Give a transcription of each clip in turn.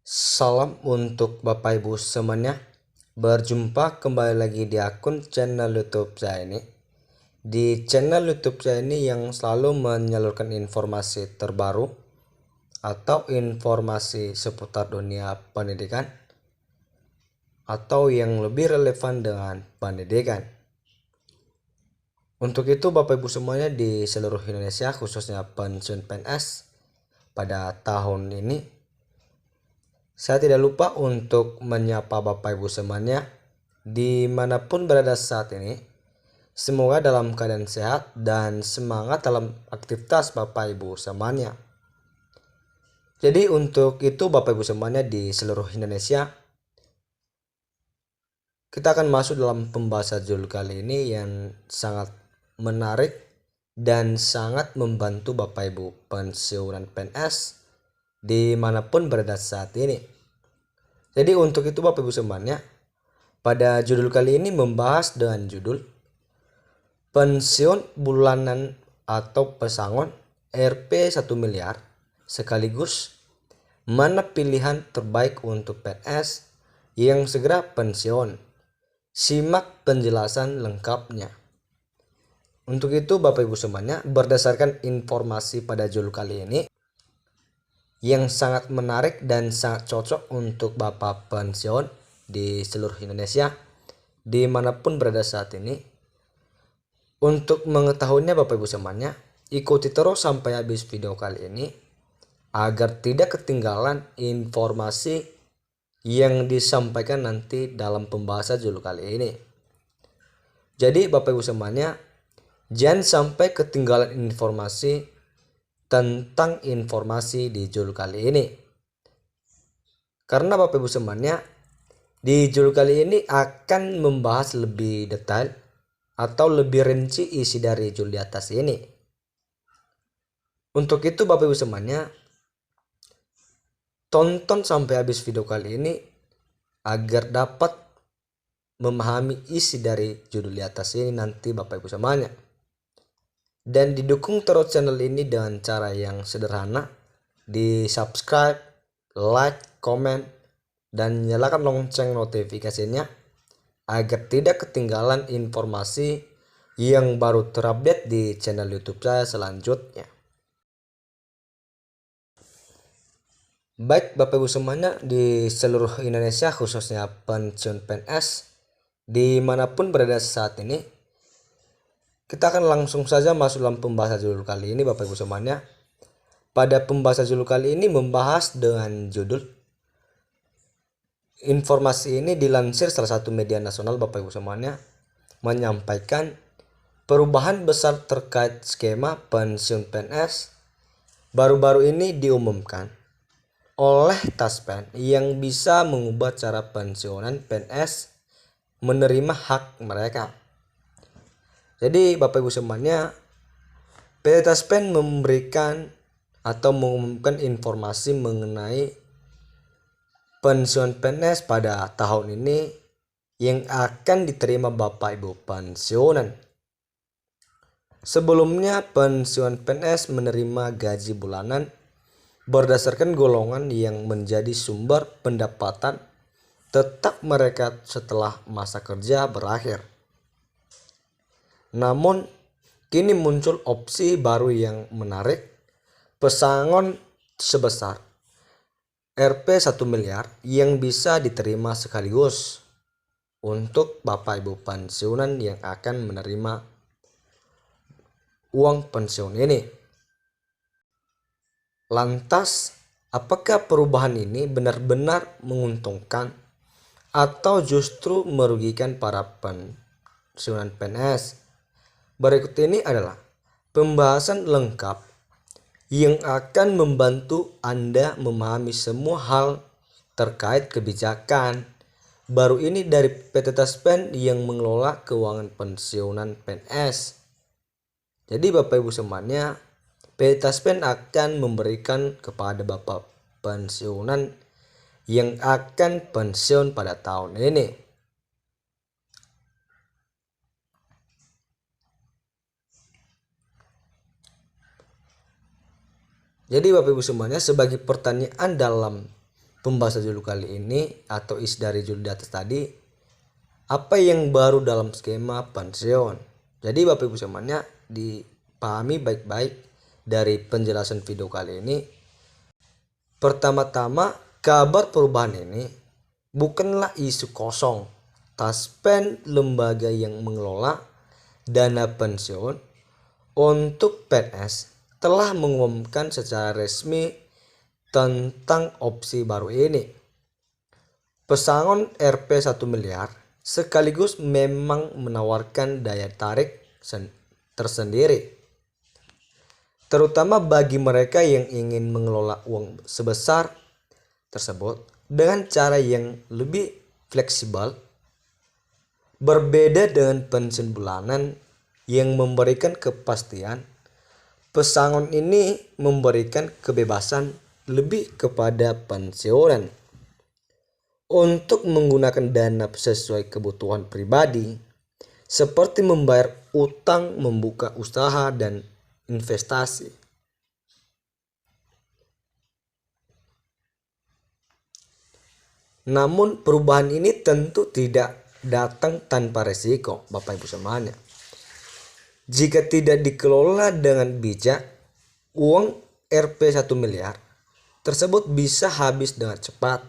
Salam untuk Bapak Ibu semuanya. Berjumpa kembali lagi di akun channel YouTube saya ini. Di channel YouTube saya ini yang selalu menyalurkan informasi terbaru atau informasi seputar dunia pendidikan atau yang lebih relevan dengan pendidikan. Untuk itu Bapak Ibu semuanya di seluruh Indonesia, khususnya pensiun PNS pada tahun ini, saya tidak lupa untuk menyapa Bapak Ibu semuanya dimanapun berada saat ini. Semoga dalam keadaan sehat dan semangat dalam aktivitas Bapak Ibu semuanya. Jadi untuk itu Bapak Ibu semuanya di seluruh Indonesia, kita akan masuk dalam pembahasan judul kali ini yang sangat menarik dan sangat membantu Bapak Ibu pensiunan PNS dimanapun berada saat ini. Jadi untuk itu Bapak Ibu semuanya, pada judul kali ini membahas dengan judul pensiun bulanan atau pesangon Rp 1 miliar sekaligus mana pilihan terbaik untuk PNS yang segera pensiun. Simak penjelasan lengkapnya. Untuk itu Bapak Ibu semuanya, berdasarkan informasi pada judul kali ini yang sangat menarik dan sangat cocok untuk Bapak pensiun di seluruh Indonesia dimanapun berada saat ini. Untuk mengetahuinya Bapak Ibu semuanya, ikuti terus sampai habis video kali ini agar tidak ketinggalan informasi yang disampaikan nanti dalam pembahasan judul kali ini. Jadi Bapak Ibu semuanya, jangan sampai ketinggalan informasi tentang informasi di judul kali ini. Karena Bapak Ibu semuanya, di judul kali ini akan membahas lebih detail atau lebih rinci isi dari judul di atas ini. Untuk itu Bapak Ibu semuanya, tonton sampai habis video kali ini agar dapat memahami isi dari judul di atas ini nanti Bapak Ibu semuanya. Dan didukung terus channel ini dengan cara yang sederhana, di subscribe, like, komen, dan nyalakan lonceng notifikasinya agar tidak ketinggalan informasi yang baru terupdate di channel YouTube saya selanjutnya. Baik Bapak Ibu semuanya di seluruh Indonesia, khususnya pensiun PNS dimanapun berada saat ini, kita akan langsung saja masuk dalam pembahasan judul kali ini Bapak Ibu semuanya. Pada pembahasan judul kali ini membahas dengan judul, informasi ini dilansir salah satu media nasional Bapak Ibu semuanya, menyampaikan perubahan besar terkait skema pensiun PNS baru-baru ini diumumkan oleh Taspen yang bisa mengubah cara pensiunan PNS menerima hak mereka. Jadi Bapak Ibu semuanya, PT Taspen memberikan atau mengumumkan informasi mengenai pensiun PNS pada tahun ini yang akan diterima Bapak Ibu pensiunan. Sebelumnya pensiun PNS menerima gaji bulanan berdasarkan golongan yang menjadi sumber pendapatan tetap mereka setelah masa kerja berakhir. Namun kini muncul opsi baru yang menarik, pesangon sebesar Rp 1 miliar yang bisa diterima sekaligus untuk Bapak Ibu pensiunan yang akan menerima uang pensiun ini. Lantas, apakah perubahan ini benar-benar menguntungkan atau justru merugikan para pensiunan PNS? Berikut ini adalah pembahasan lengkap yang akan membantu Anda memahami semua hal terkait kebijakan baru ini dari PT Taspen yang mengelola keuangan pensiunan PNS. Jadi Bapak Ibu semuanya, PT Taspen akan memberikan kepada Bapak pensiunan yang akan pensiun pada tahun ini. Jadi Bapak Ibu semuanya, sebagai pertanyaan dalam pembahasan judul kali ini atau isi dari judul di atas tadi, apa yang baru dalam skema pensiun. Jadi Bapak Ibu semuanya dipahami baik-baik dari penjelasan video kali ini. Pertama-tama, kabar perubahan ini bukanlah isu kosong. Taspen, lembaga yang mengelola dana pensiun untuk PNS, telah mengumumkan secara resmi tentang opsi baru ini. Pesangon Rp 1 miliar sekaligus memang menawarkan daya tarik tersendiri, terutama bagi mereka yang ingin mengelola uang sebesar tersebut dengan cara yang lebih fleksibel. Berbeda dengan pensiun bulanan yang memberikan kepastian, pesangon ini memberikan kebebasan lebih kepada pensiunan untuk menggunakan dana sesuai kebutuhan pribadi, seperti membayar utang, membuka usaha, dan investasi. Namun perubahan ini tentu tidak datang tanpa resiko, Bapak Ibu semuanya. Jika tidak dikelola dengan bijak, uang Rp 1 miliar tersebut bisa habis dengan cepat,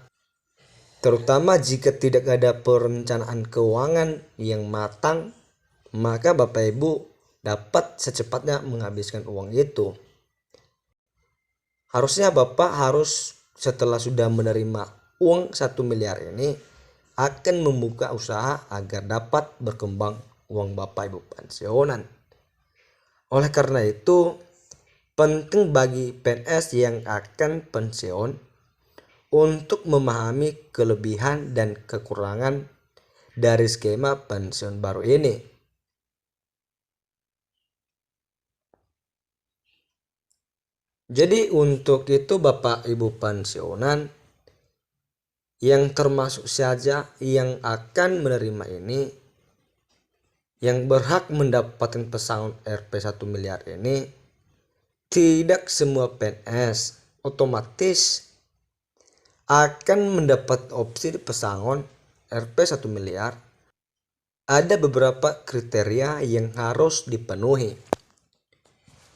terutama jika tidak ada perencanaan keuangan yang matang. Maka Bapak Ibu dapat secepatnya menghabiskan uang itu. Harusnya Bapak setelah sudah menerima uang 1 miliar ini akan membuka usaha agar dapat berkembang uang Bapak Ibu pensiunan. Oleh karena itu, penting bagi PNS yang akan pensiun untuk memahami kelebihan dan kekurangan dari skema pensiun baru ini. Jadi untuk itu Bapak Ibu pensiunan yang termasuk saja yang akan menerima ini, yang berhak mendapatkan pesangon Rp 1 miliar ini, tidak semua PNS otomatis akan mendapat opsi pesangon Rp 1 miliar. Ada beberapa kriteria yang harus dipenuhi,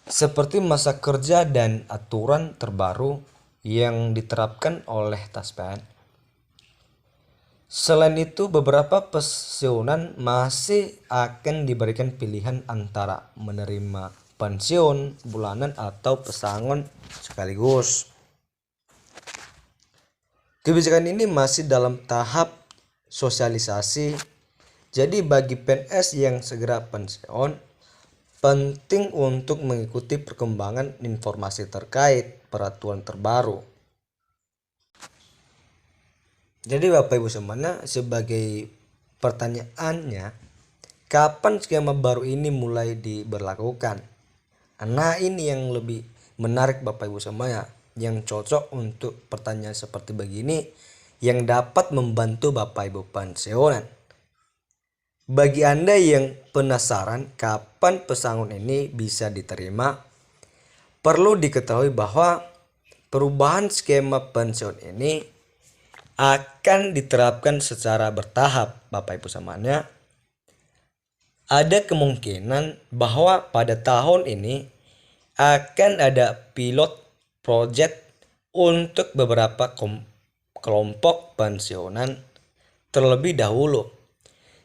seperti masa kerja dan aturan terbaru yang diterapkan oleh Taspen. Selain itu, beberapa pensiunan masih akan diberikan pilihan antara menerima pensiun bulanan atau pesangon sekaligus. Kebijakan ini masih dalam tahap sosialisasi. Jadi bagi PNS yang segera pensiun, penting untuk mengikuti perkembangan informasi terkait peraturan terbaru. Jadi Bapak Ibu semuanya, sebagai pertanyaannya, kapan skema baru ini mulai diberlakukan? Nah, ini yang lebih menarik Bapak Ibu semuanya, yang cocok untuk pertanyaan seperti begini, yang dapat membantu Bapak Ibu pensiunan. Bagi Anda yang penasaran kapan pesangon ini bisa diterima, perlu diketahui bahwa perubahan skema pensiun ini akan diterapkan secara bertahap, Bapak Ibu semuanya. Ada kemungkinan bahwa pada tahun ini akan ada pilot project untuk beberapa kelompok pensiunan terlebih dahulu,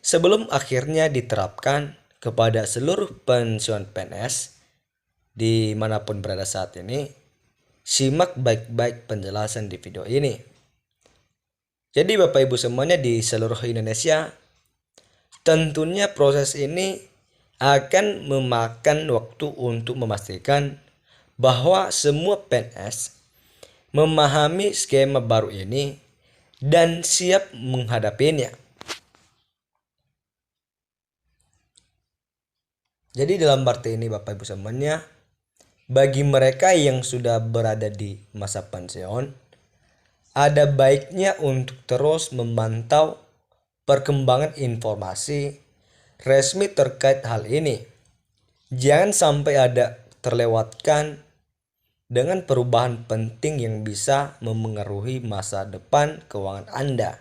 sebelum akhirnya diterapkan kepada seluruh pensiun PNS dimanapun berada saat ini. Simak baik-baik penjelasan di video ini. Jadi Bapak Ibu semuanya di seluruh Indonesia, tentunya proses ini akan memakan waktu untuk memastikan bahwa semua PNS memahami skema baru ini dan siap menghadapinya. Jadi dalam arti ini Bapak Ibu semuanya, bagi mereka yang sudah berada di masa pensiun, ada baiknya untuk terus memantau perkembangan informasi resmi terkait hal ini. Jangan sampai ada terlewatkan dengan perubahan penting yang bisa memengaruhi masa depan keuangan Anda.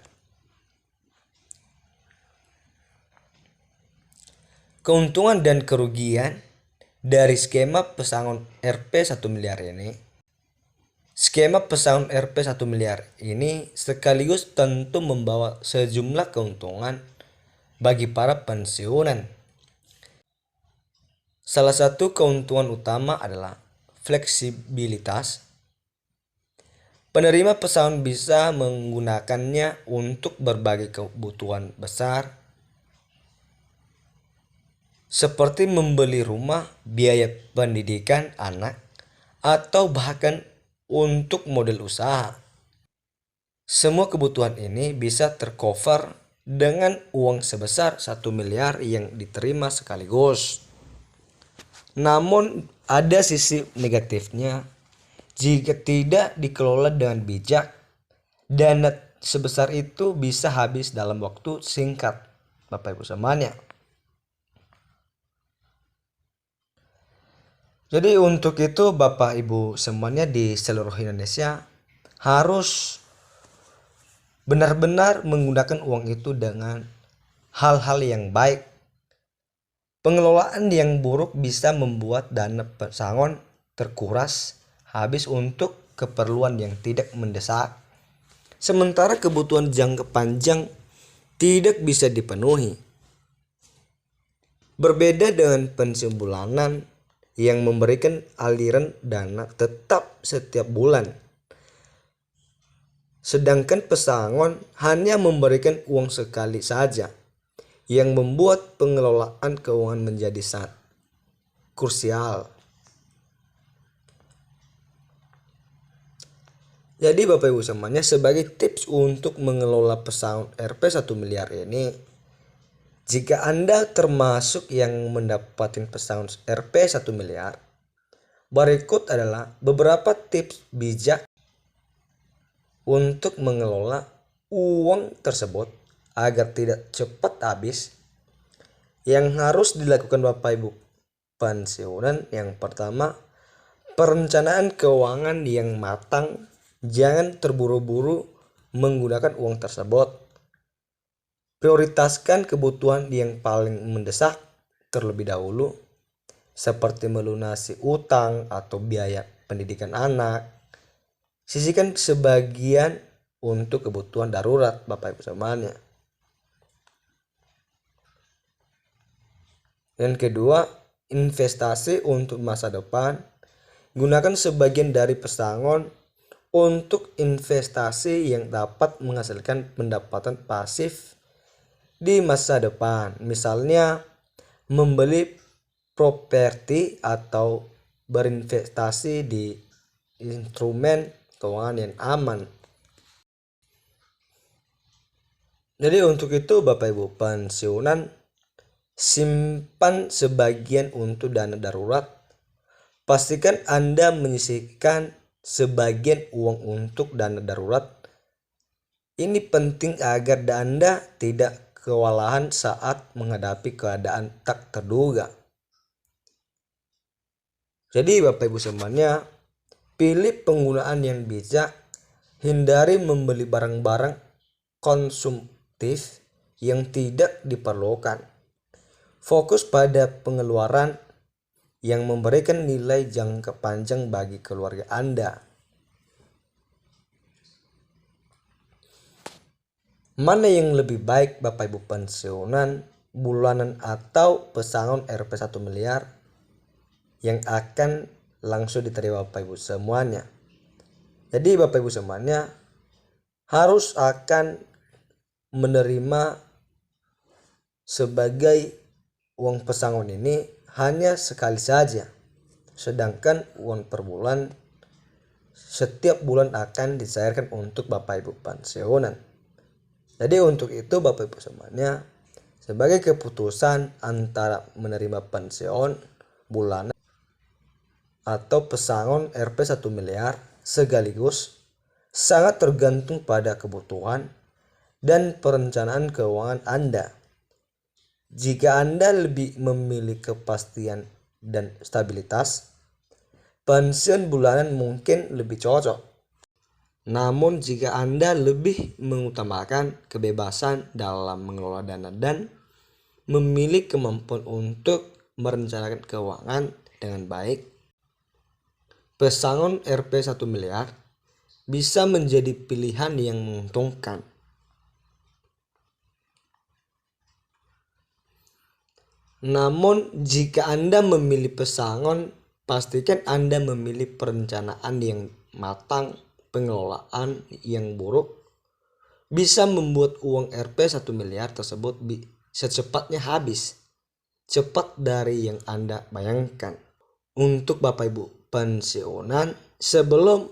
Keuntungan dan kerugian dari skema pesangon Rp 1 miliar ini. Skema pesangon Rp 1 miliar ini sekaligus tentu membawa sejumlah keuntungan bagi para pensiunan. Salah satu keuntungan utama adalah fleksibilitas. Penerima pesangon bisa menggunakannya untuk berbagai kebutuhan besar, seperti membeli rumah, biaya pendidikan anak, atau bahkan untuk model usaha. Semua kebutuhan ini bisa tercover dengan uang sebesar 1 miliar yang diterima sekaligus. Namun ada sisi negatifnya. Jika tidak dikelola dengan bijak, dana sebesar itu bisa habis dalam waktu singkat, Bapak Ibu semuanya. Jadi untuk itu Bapak Ibu semuanya di seluruh Indonesia harus benar-benar menggunakan uang itu dengan hal-hal yang baik. Pengelolaan yang buruk bisa membuat dana pesangon terkuras habis untuk keperluan yang tidak mendesak. Sementara kebutuhan jangka panjang tidak bisa dipenuhi. Berbeda dengan pensiun bulanan yang memberikan aliran dana tetap setiap bulan. Sedangkan pesangon hanya memberikan uang sekali saja, yang membuat pengelolaan keuangan menjadi sangat krusial. Jadi Bapak Ibu semuanya, sebagai tips untuk mengelola pesangon Rp 1 miliar ini, jika Anda termasuk yang mendapatkan pesangon Rp 1 miliar, berikut adalah beberapa tips bijak untuk mengelola uang tersebut agar tidak cepat habis. Yang harus dilakukan Bapak Ibu pensiunan, yang pertama, perencanaan keuangan yang matang. Jangan terburu-buru menggunakan uang tersebut. Prioritaskan kebutuhan yang paling mendesak terlebih dahulu, seperti melunasi utang atau biaya pendidikan anak. Sisihkan sebagian untuk kebutuhan darurat, Bapak Ibu semuanya. Yang kedua, investasi untuk masa depan. Gunakan sebagian dari pesangon untuk investasi yang dapat menghasilkan pendapatan pasif di masa depan. Misalnya membeli properti atau berinvestasi di instrumen keuangan yang aman. Jadi untuk itu Bapak Ibu pensiunan, simpan sebagian untuk dana darurat. Pastikan Anda menyisihkan sebagian uang untuk dana darurat. Ini penting agar Anda tidak kewalahan saat menghadapi keadaan tak terduga. Jadi Bapak Ibu semuanya, pilih penggunaan yang bijak. Hindari membeli barang-barang konsumtif yang tidak diperlukan. Fokus pada pengeluaran yang memberikan nilai jangka panjang bagi keluarga Anda. Mana yang lebih baik Bapak Ibu pensiunan, bulanan atau pesangon Rp 1 miliar yang akan langsung diterima Bapak Ibu semuanya? Jadi Bapak Ibu semuanya harus akan menerima sebagai uang pesangon ini hanya sekali saja. Sedangkan uang per bulan setiap bulan akan dicairkan untuk Bapak Ibu pensiunan. Jadi untuk itu Bapak Ibu semuanya, sebagai keputusan antara menerima pensiun bulanan atau pesangon Rp 1 miliar sekaligus sangat tergantung pada kebutuhan dan perencanaan keuangan Anda. Jika Anda lebih memilih kepastian dan stabilitas, pensiun bulanan mungkin lebih cocok. Namun jika Anda lebih mengutamakan kebebasan dalam mengelola dana dan memiliki kemampuan untuk merencanakan keuangan dengan baik, pesangon Rp 1 miliar bisa menjadi pilihan yang menguntungkan. Namun jika Anda memilih pesangon, pastikan Anda memilih perencanaan yang matang. Pengelolaan yang buruk bisa membuat uang Rp 1 miliar tersebut secepatnya habis, cepat dari yang Anda bayangkan. Untuk Bapak Ibu pensiunan, sebelum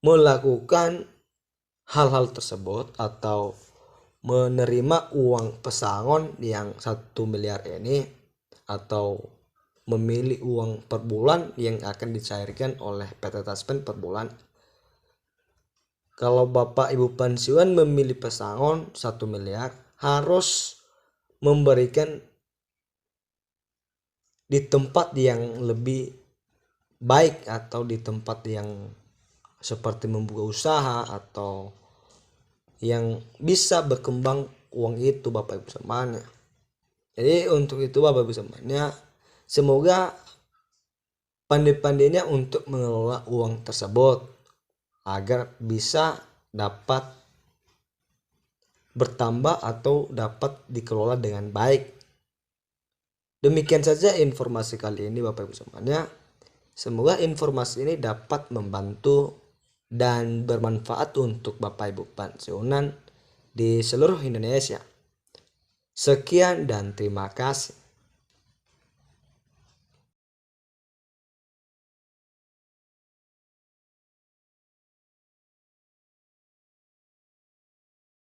melakukan hal-hal tersebut atau menerima uang pesangon yang 1 miliar ini, atau memilih uang per bulan yang akan dicairkan oleh PT Taspen per bulan, kalau Bapak Ibu pensiunan memilih pesangon 1 miliar, harus memberikan di tempat yang lebih baik atau di tempat yang seperti membuka usaha atau yang bisa berkembang uang itu, Bapak Ibu semuanya. Jadi untuk itu Bapak Ibu semuanya, semoga pandai-pandainya untuk mengelola uang tersebut agar bisa dapat bertambah atau dapat dikelola dengan baik. Demikian saja informasi kali ini Bapak Ibu semuanya. Semoga informasi ini dapat membantu dan bermanfaat untuk Bapak Ibu pensiunan di seluruh Indonesia. Sekian dan terima kasih.